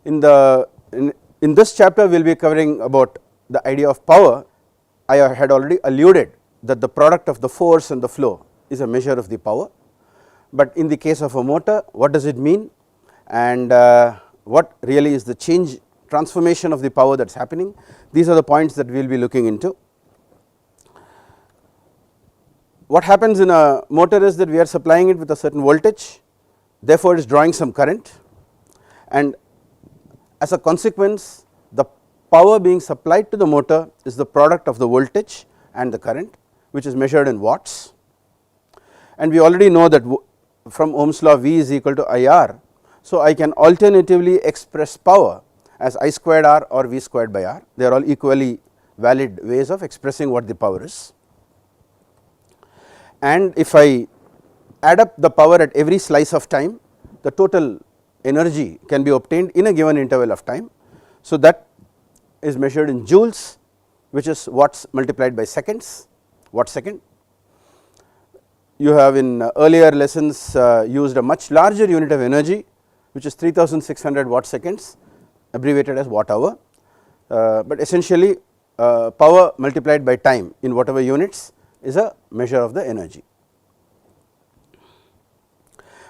In this chapter we will be covering about the idea of power. I had already alluded that the product of the force and the flow is a measure of the power, but in the case of a motor, what does it mean, and what really is the transformation of the power that is happening. These are the points that we will be looking into. What happens in a motor is that we are supplying it with a certain voltage, therefore it is drawing some current, and as a consequence the power being supplied to the motor is the product of the voltage and the current, which is measured in watts. And we already know that from Ohm's law V is equal to IR. So, I can alternatively express power as I squared R or V squared by R. They are all equally valid ways of expressing what the power is. And if I add up the power at every slice of time, the total energy can be obtained in a given interval of time. So, that is measured in joules, which is watts multiplied by seconds, watt second. You have in earlier lessons used a much larger unit of energy, which is 3600 watt seconds, abbreviated as watt hour, but essentially power multiplied by time in whatever units is a measure of the energy.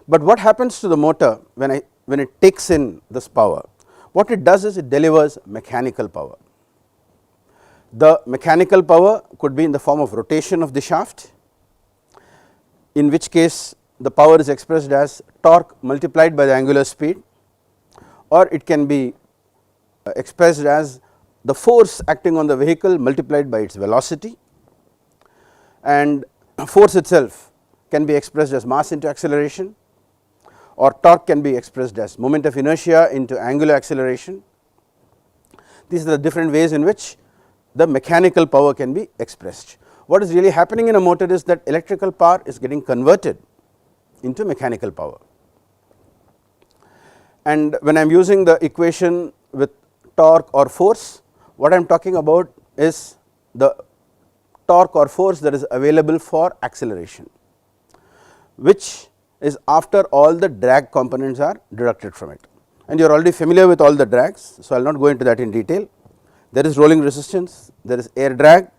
But what happens to the motor when it takes in this power? What it does is it delivers mechanical power. The mechanical power could be in the form of rotation of the shaft, in which case the power is expressed as torque multiplied by the angular speed, or it can be expressed as the force acting on the vehicle multiplied by its velocity, and force itself can be expressed as mass into acceleration, or torque can be expressed as moment of inertia into angular acceleration. These are the different ways in which the mechanical power can be expressed. What is really happening in a motor is that electrical power is getting converted into mechanical power, and when I am using the equation with torque or force, what I am talking about is the torque or force that is available for acceleration, which is after all the drag components are deducted from it, and you are already familiar with all the drags. So, I will not go into that in detail. There is rolling resistance, there is air drag,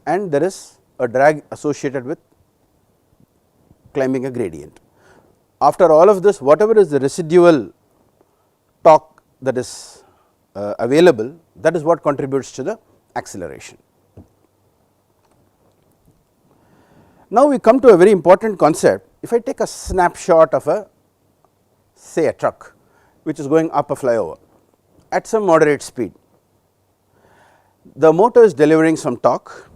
and there is a drag associated with climbing a gradient. After all of this, whatever is the residual torque that is available, that is what contributes to the acceleration. Now, we come to a very important concept. If I take a snapshot of say a truck which is going up a flyover at some moderate speed, the motor is delivering some torque.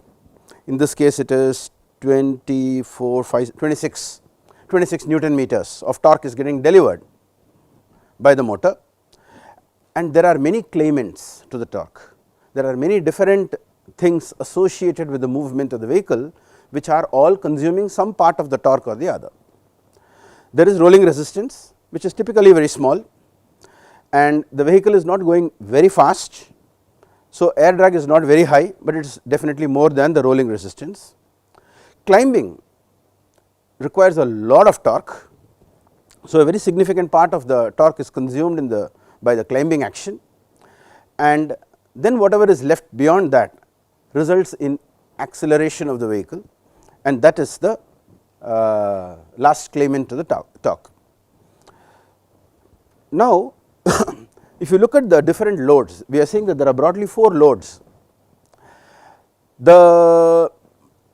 In this case it is 26 Newton meters of torque is getting delivered by the motor, and there are many claimants to the torque. There are many different things associated with the movement of the vehicle, which are all consuming some part of the torque or the other. There is rolling resistance, which is typically very small, and the vehicle is not going very fast. So, air drag is not very high, but it is definitely more than the rolling resistance. Climbing requires a lot of torque. So, a very significant part of the torque is consumed by the climbing action, and then whatever is left beyond that results in acceleration of the vehicle, and that is the last claimant to the torque. Now, if you look at the different loads, we are saying that there are broadly 4 loads. The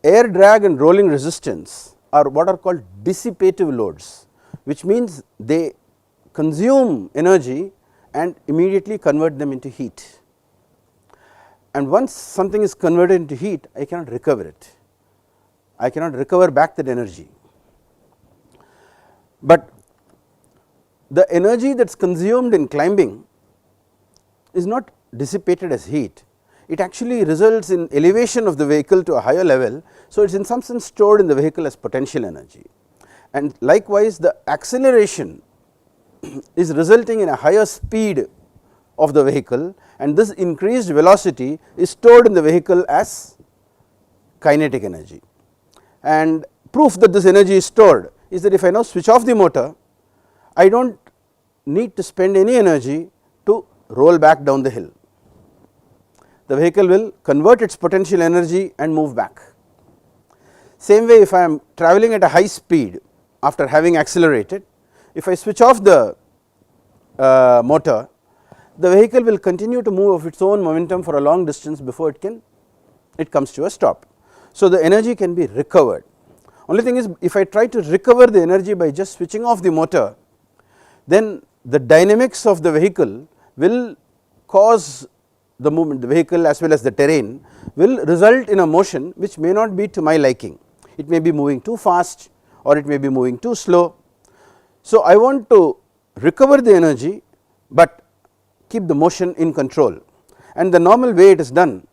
air drag and rolling resistance are what are called dissipative loads, which means they consume energy and immediately convert them into heat, and once something is converted into heat, I cannot recover it. I cannot recover back that energy, but the energy that is consumed in climbing is not dissipated as heat. It actually results in elevation of the vehicle to a higher level. So, it is in some sense stored in the vehicle as potential energy, and likewise the acceleration is resulting in a higher speed of the vehicle, and this increased velocity is stored in the vehicle as kinetic energy. And proof that this energy is stored is that if I now switch off the motor, I do not need to spend any energy to roll back down the hill. The vehicle will convert its potential energy and move back. Same way, if I am traveling at a high speed after having accelerated, if I switch off the motor, the vehicle will continue to move of its own momentum for a long distance before it comes to a stop. So, the energy can be recovered. Only thing is, if I try to recover the energy by just switching off the motor, then the dynamics of the vehicle will cause the movement, the vehicle as well as the terrain will result in a motion which may not be to my liking. It may be moving too fast or it may be moving too slow. So, I want to recover the energy, but keep the motion in control, and the normal way it is done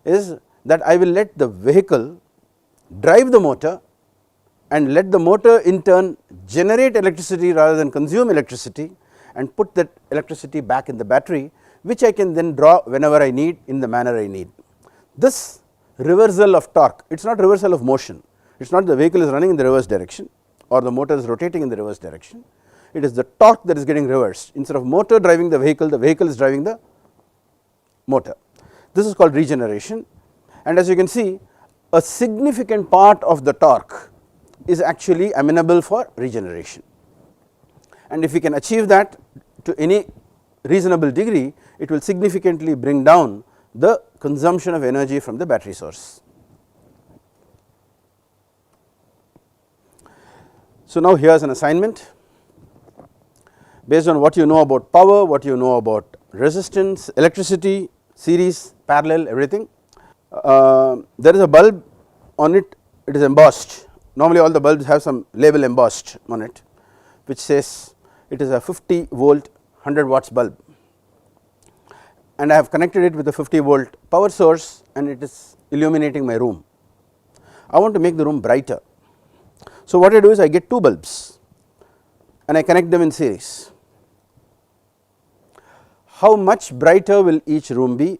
is that I will let the vehicle drive the motor and let the motor in turn generate electricity rather than consume electricity, and put that electricity back in the battery, which I can then draw whenever I need in the manner I need. This reversal of torque, it is not reversal of motion, it is not the vehicle is running in the reverse direction or the motor is rotating in the reverse direction, it is the torque that is getting reversed. Instead of motor driving the vehicle is driving the motor. This is called regeneration, and as you can see, a significant part of the torque is actually amenable for regeneration, and if we can achieve that to any reasonable degree, it will significantly bring down the consumption of energy from the battery source. So, now here is an assignment based on what you know about power, what you know about resistance, electricity, series, parallel, everything. There is a bulb on it, it is embossed. Normally all the bulbs have some label embossed on it, which says it is a 50 volt 100 watts bulb, and I have connected it with a 50 volt power source and it is illuminating my room. I want to make the room brighter. So, what I do is I get two bulbs and I connect them in series. How much brighter will each room be,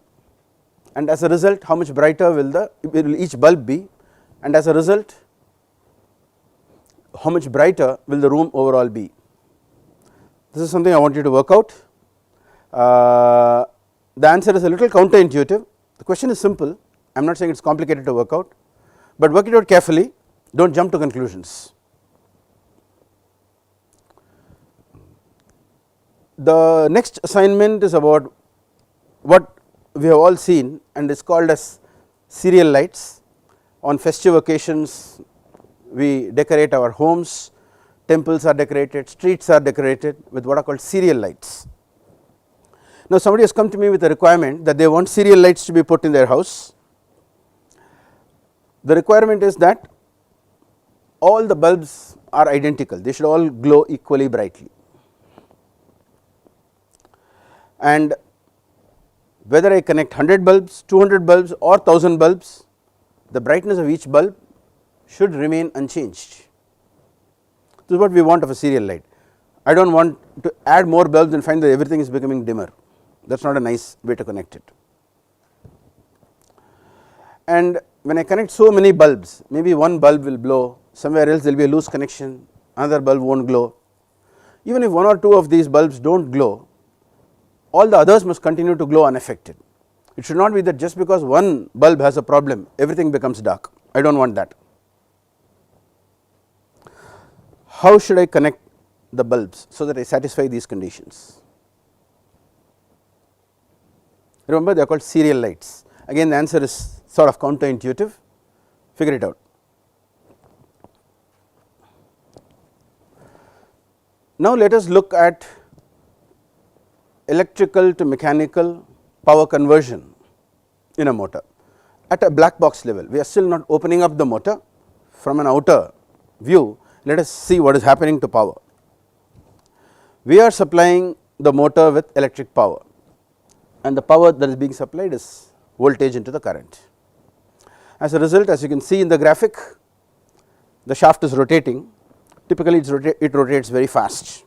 and as a result how much brighter will each bulb be, and as a result how much brighter will the room overall be. This is something I want you to work out. The answer is a little counterintuitive. The question is simple, I am not saying it is complicated to work out, but work it out carefully, do not jump to conclusions. The next assignment is about what we have all seen and is called as serial lights. On festive occasions we decorate our homes, temples are decorated, streets are decorated with what are called serial lights. Now, somebody has come to me with a requirement that they want serial lights to be put in their house. The requirement is that all the bulbs are identical, they should all glow equally brightly, and whether I connect 100 bulbs, 200 bulbs or 1000 bulbs, the brightness of each bulb should remain unchanged. This is what we want of a serial light. I do not want to add more bulbs and find that everything is becoming dimmer, that is not a nice way to connect it. And when I connect so many bulbs, maybe one bulb will blow, somewhere else there will be a loose connection, another bulb will not glow. Even if one or two of these bulbs do not glow, all the others must continue to glow unaffected. It should not be that just because one bulb has a problem, everything becomes dark. I do not want that. How should I connect the bulbs so that I satisfy these conditions? Remember, they are called serial lights. Again, the answer is sort of counterintuitive, figure it out. Now, let us look at electrical to mechanical power conversion in a motor at a black box level. We are still not opening up the motor. From an outer view, let us see what is happening to power. We are supplying the motor with electric power, and the power that is being supplied is voltage into the current. As a result, as you can see in the graphic, the shaft is rotating. Typically it rotates very fast,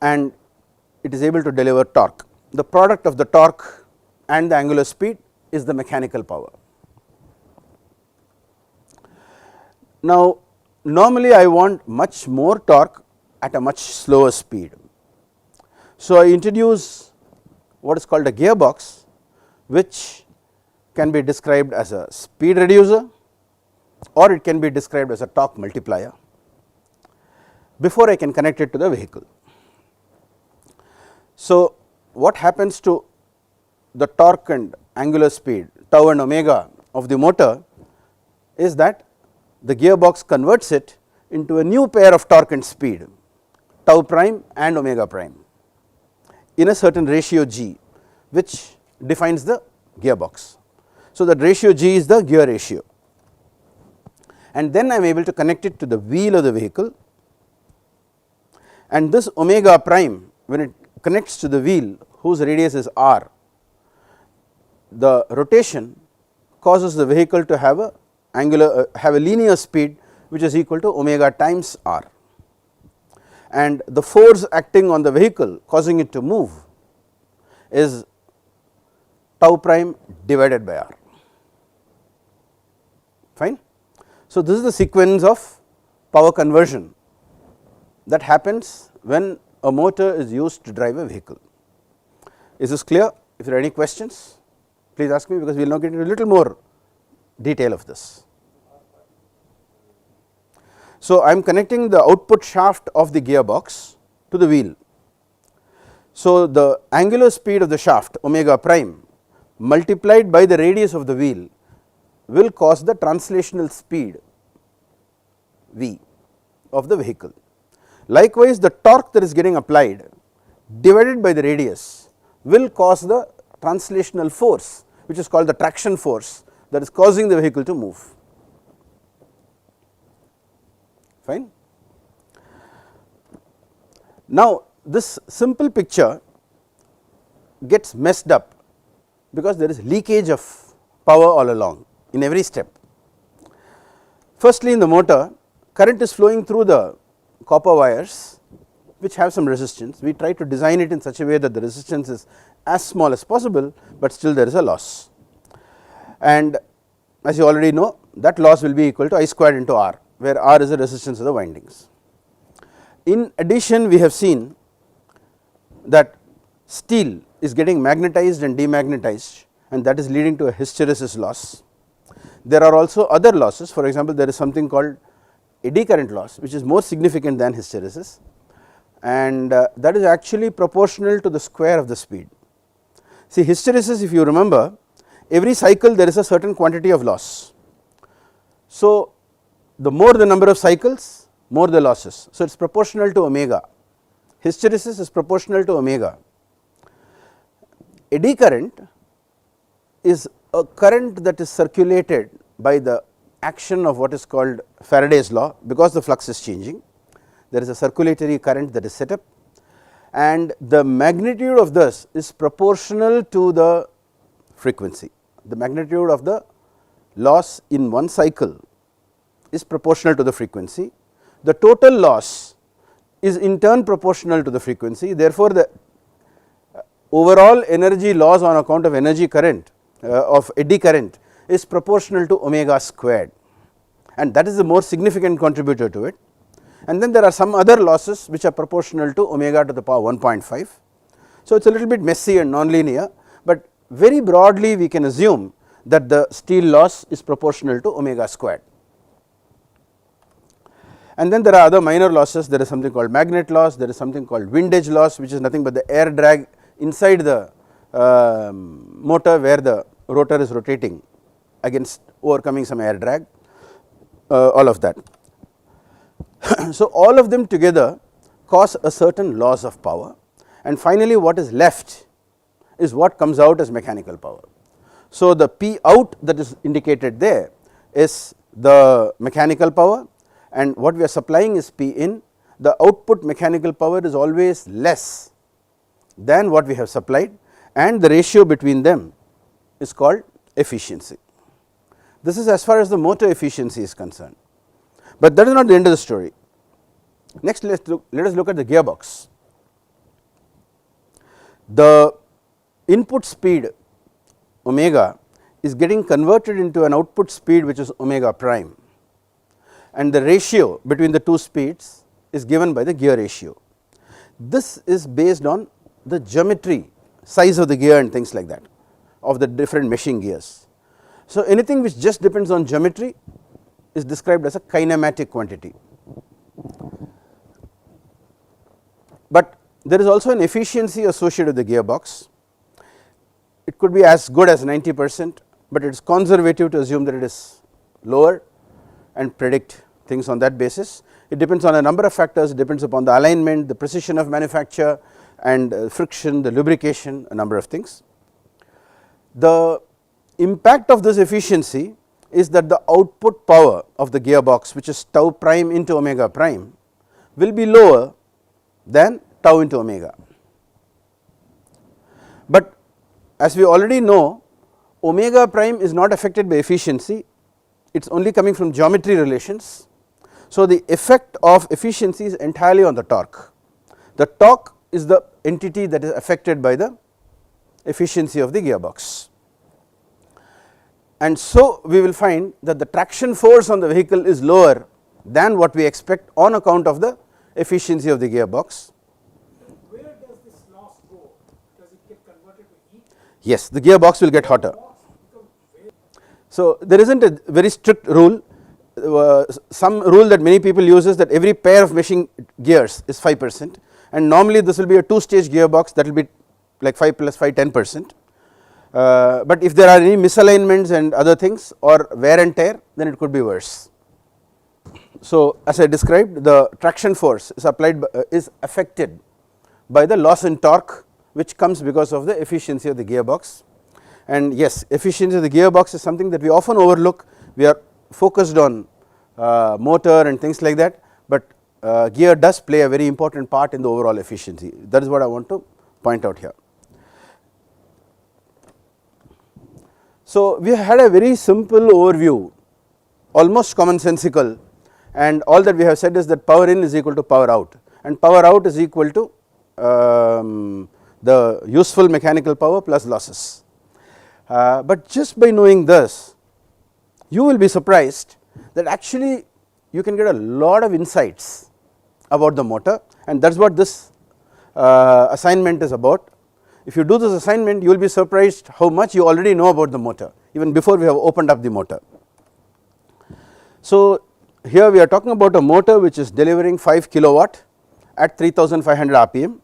and it is able to deliver torque. The product of the torque and the angular speed is the mechanical power. Now, normally I want much more torque at a much slower speed. So, I introduce what is called a gearbox, which can be described as a speed reducer or it can be described as a torque multiplier before I can connect it to the vehicle. So, what happens to the torque and angular speed tau and omega of the motor is that the gearbox converts it into a new pair of torque and speed, tau prime and omega prime, in a certain ratio G, which defines the gearbox. So, that ratio G is the gear ratio, and then I am able to connect it to the wheel of the vehicle, and this omega prime, when it connects to the wheel whose radius is r, the rotation causes the vehicle to have a have a linear speed which is equal to omega times r, and the force acting on the vehicle causing it to move is tau prime divided by r. Fine. So, this is the sequence of power conversion that happens when a motor is used to drive a vehicle. Is this clear? If there are any questions, please ask me, because we will now get into a little more detail of this. So, I am connecting the output shaft of the gearbox to the wheel. So, the angular speed of the shaft omega prime multiplied by the radius of the wheel will cause the translational speed V of the vehicle. Likewise, the torque that is getting applied divided by the radius will cause the translational force, which is called the traction force, that is causing the vehicle to move. Fine. Now, this simple picture gets messed up because there is leakage of power all along in every step. Firstly, in the motor, current is flowing through the copper wires which have some resistance. We try to design it in such a way that the resistance is as small as possible, but still there is a loss, and as you already know, that loss will be equal to I squared into R, where R is the resistance of the windings. In addition, we have seen that steel is getting magnetized and demagnetized, and that is leading to a hysteresis loss. There are also other losses. For example, there is something called eddy current loss, which is more significant than hysteresis, and that is actually proportional to the square of the speed. See, hysteresis, if you remember, every cycle there is a certain quantity of loss. So, the more the number of cycles, more the losses. So, it is proportional to omega. Hysteresis is proportional to omega. Eddy current is a current that is circulated by the action of what is called Faraday's law, because the flux is changing. There is a circulatory current that is set up, and the magnitude of this is proportional to the frequency. The magnitude of the loss in one cycle is proportional to the frequency. The total loss is in turn proportional to the frequency. Therefore, the overall energy loss on account of energy current of eddy current is proportional to omega squared, and that is the more significant contributor to it. And then there are some other losses which are proportional to omega to the power 1.5. So, it is a little bit messy and nonlinear, but very broadly we can assume that the steel loss is proportional to omega squared. And then there are other minor losses. There is something called magnet loss, there is something called windage loss, which is nothing but the air drag inside the motor where the rotor is rotating against overcoming some air drag, all of that. So, all of them together cause a certain loss of power, and finally what is left is what comes out as mechanical power. So, the P out that is indicated there is the mechanical power, and what we are supplying is P in. The output mechanical power is always less than what we have supplied, and the ratio between them is called efficiency. This is as far as the motor efficiency is concerned, but that is not the end of the story. Next, let us look at the gearbox. The input speed omega is getting converted into an output speed which is omega prime, and the ratio between the two speeds is given by the gear ratio. This is based on the geometry, size of the gear and things like that of the different meshing gears. So, anything which just depends on geometry is described as a kinematic quantity. But there is also an efficiency associated with the gearbox. It could be as good as 90%, but it is conservative to assume that it is lower and predict things on that basis. It depends on a number of factors. It depends upon the alignment, the precision of manufacture and friction, the lubrication, a number of things. The impact of this efficiency is that the output power of the gearbox, which is tau prime into omega prime, will be lower than tau into omega. But as we already know, omega prime is not affected by efficiency, it is only coming from geometry relations. So, the effect of efficiency is entirely on the torque. The torque is the entity that is affected by the efficiency of the gearbox. And so, we will find that the traction force on the vehicle is lower than what we expect on account of the efficiency of the gearbox. Where does this loss go? Does it get converted to heat? Yes, the gearbox will get hotter. So, there is not a very strict rule. Some rule that many people use is that every pair of meshing gears is 5%, and normally this will be a 2-stage gearbox, that will be like 5 plus 5 10%. But if there are any misalignments and other things or wear and tear, then it could be worse. So, as I described, the traction force is applied is affected by the loss in torque, which comes because of the efficiency of the gearbox. And yes, efficiency of the gearbox is something that we often overlook. We are focused on motor and things like that, but gear does play a very important part in the overall efficiency. That is what I want to point out here. So, we had a very simple overview, almost commonsensical, and all that we have said is that power in is equal to power out, and power out is equal to the useful mechanical power plus losses. But just by knowing this, you will be surprised that actually you can get a lot of insights about the motor, and that is what this assignment is about. If you do this assignment, you will be surprised how much you already know about the motor even before we have opened up the motor. So, here we are talking about a motor which is delivering 5 kilowatt at 3500 rpm,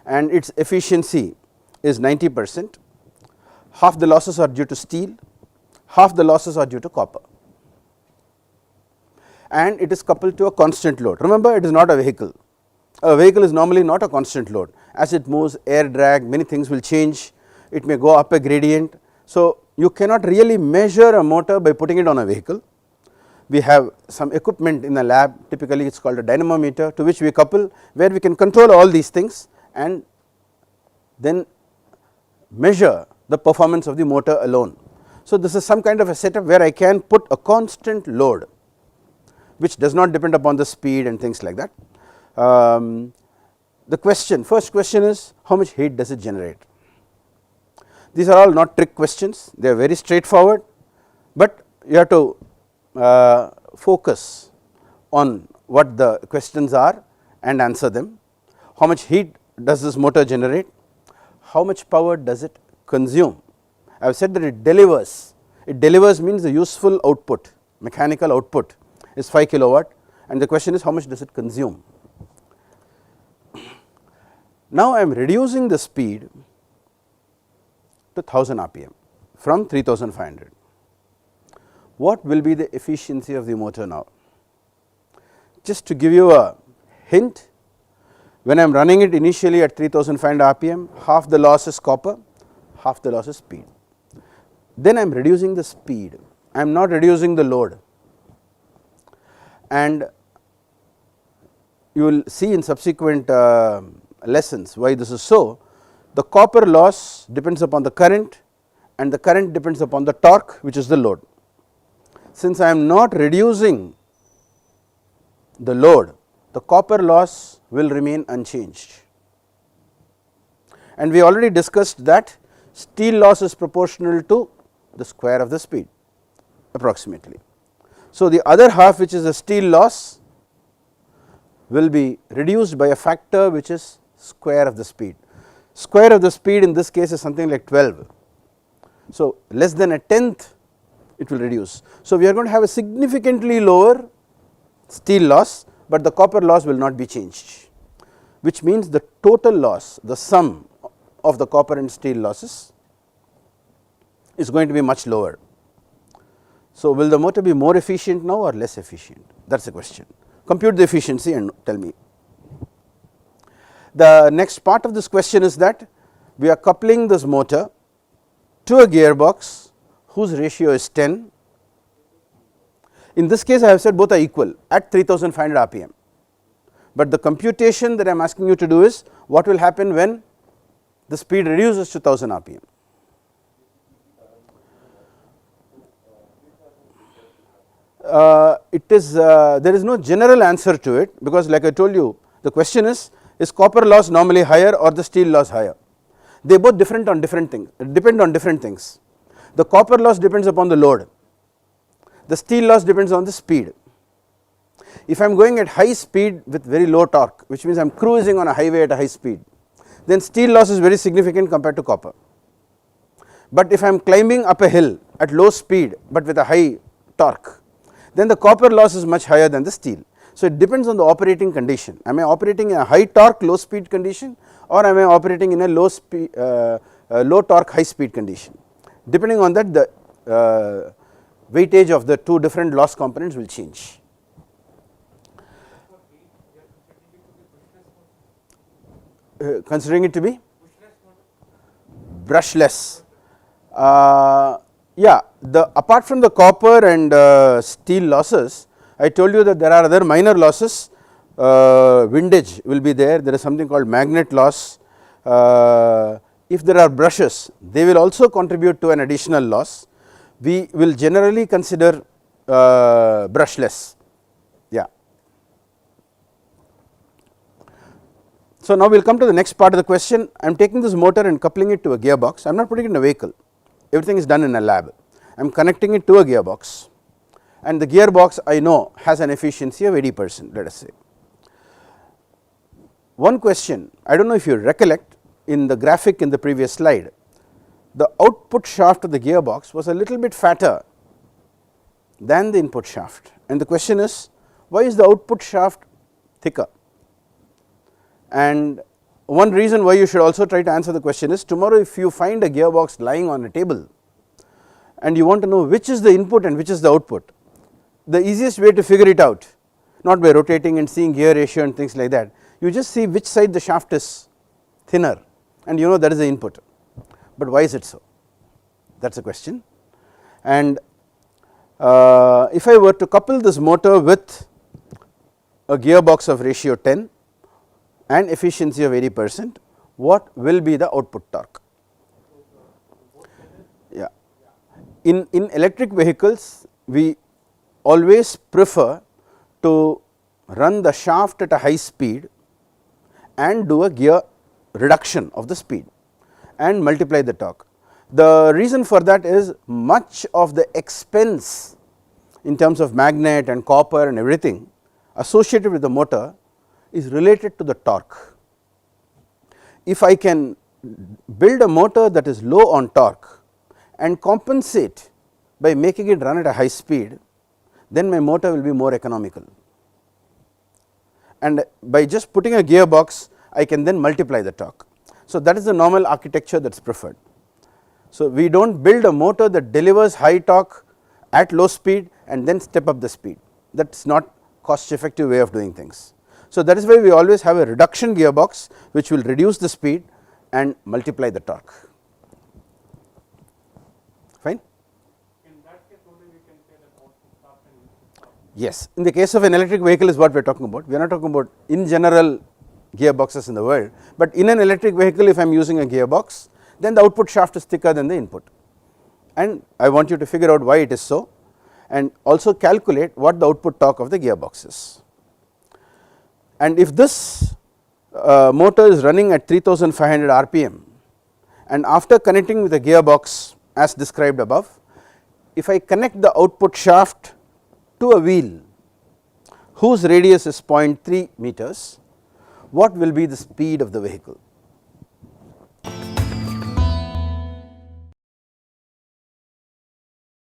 and its efficiency is 90%. Half the losses are due to steel, half the losses are due to copper, and it is coupled to a constant load. Remember, it is not a vehicle. A vehicle is normally not a constant load. As it moves, air drag, many things will change, it may go up a gradient. So, you cannot really measure a motor by putting it on a vehicle. We have some equipment in the lab, typically it is called a dynamometer, to which we couple, where we can control all these things and then measure the performance of the motor alone. So, this is some kind of a setup where I can put a constant load which does not depend upon the speed and things like that. The first question is, how much heat does it generate? These are all not trick questions, they are very straightforward, but you have to focus on what the questions are and answer them. How much heat does this motor generate? How much power does it consume? I have said that it delivers. It delivers means the useful output, mechanical output is 5 kilowatt, and the question is how much does it consume? Now, I am reducing the speed to 1000 rpm from 3500. What will be the efficiency of the motor now? Just to give you a hint, when I am running it initially at 3500 rpm, half the loss is copper, half the loss is speed. Then I am reducing the speed, I am not reducing the load, and you will see in subsequent lessons why this is so. The copper loss depends upon the current, and the current depends upon the torque, which is the load. Since I am not reducing the load, the copper loss will remain unchanged, and we already discussed that steel loss is proportional to the square of the speed approximately. So, the other half, which is the steel loss, will be reduced by a factor which is square of the speed. Square of the speed in this case is something like 12. So, less than a tenth it will reduce. So, we are going to have a significantly lower steel loss, but the copper loss will not be changed, which means the total loss, the sum of the copper and steel losses is going to be much lower. So, will the motor be more efficient now or less efficient? That is the question. Compute the efficiency and tell me. The next part of this question is that we are coupling this motor to a gearbox whose ratio is 10. In this case I have said both are equal at 3500 rpm, but the computation that I am asking you to do is what will happen when the speed reduces to 1000 rpm. It is there is no general answer to it, because like I told you, the question is copper loss normally higher or the steel loss higher? They both depend on different things. The copper loss depends upon the load, the steel loss depends on the speed. If I am going at high speed with very low torque, which means I am cruising on a highway at a high speed, then steel loss is very significant compared to copper. But if I am climbing up a hill at low speed but with a high torque, then the copper loss is much higher than the steel. So, it depends on the operating condition. Am I operating in a high torque low speed condition, or am I operating in a low torque high speed condition? Depending on that, the weightage of the two different loss components will change. Considering it to be brushless. Yeah, apart from the copper and steel losses, I told you that there are other minor losses. Windage will be there. There is something called magnet loss. If there are brushes, they will also contribute to an additional loss. We will generally consider brushless. Yeah. So, now we will come to the next part of the question. I am taking this motor and coupling it to a gearbox. I am not putting it in a vehicle, everything is done in a lab. I am connecting it to a gearbox, and the gearbox I know has an efficiency of 80%, let us say. One question, I do not know if you recollect, in the graphic in the previous slide, the output shaft of the gearbox was a little bit fatter than the input shaft, and the question is, why is the output shaft thicker? And one reason why you should also try to answer the question is, tomorrow if you find a gearbox lying on a table and you want to know which is the input and which is the output, the easiest way to figure it out, not by rotating and seeing gear ratio and things like that, you just see which side the shaft is thinner and you know that is the input. But why is it so? That is a question. And if I were to couple this motor with a gearbox of ratio 10 and efficiency of 80%, what will be the output torque? Yeah. In electric vehicles, we always prefer to run the shaft at a high speed and do a gear reduction of the speed and multiply the torque. The reason for that is much of the expense in terms of magnet and copper and everything associated with the motor is related to the torque. If I can build a motor that is low on torque and compensate by making it run at a high speed, then my motor will be more economical, and by just putting a gearbox I can then multiply the torque. So, that is the normal architecture that is preferred. So, we do not build a motor that delivers high torque at low speed and then step up the speed, that is not cost effective way of doing things. So, that is why we always have a reduction gearbox which will reduce the speed and multiply the torque. Fine? In that case only we can say that output torque and input torque. Yes, in the case of an electric vehicle is what we are talking about. We are not talking about in general gearboxes in the world, but in an electric vehicle if I am using a gearbox, then the output shaft is thicker than the input, and I want you to figure out why it is so and also calculate what the output torque of the gearbox is. And if this motor is running at 3500 rpm and after connecting with the gearbox as described above, if I connect the output shaft to a wheel whose radius is 0.3 meters, what will be the speed of the vehicle?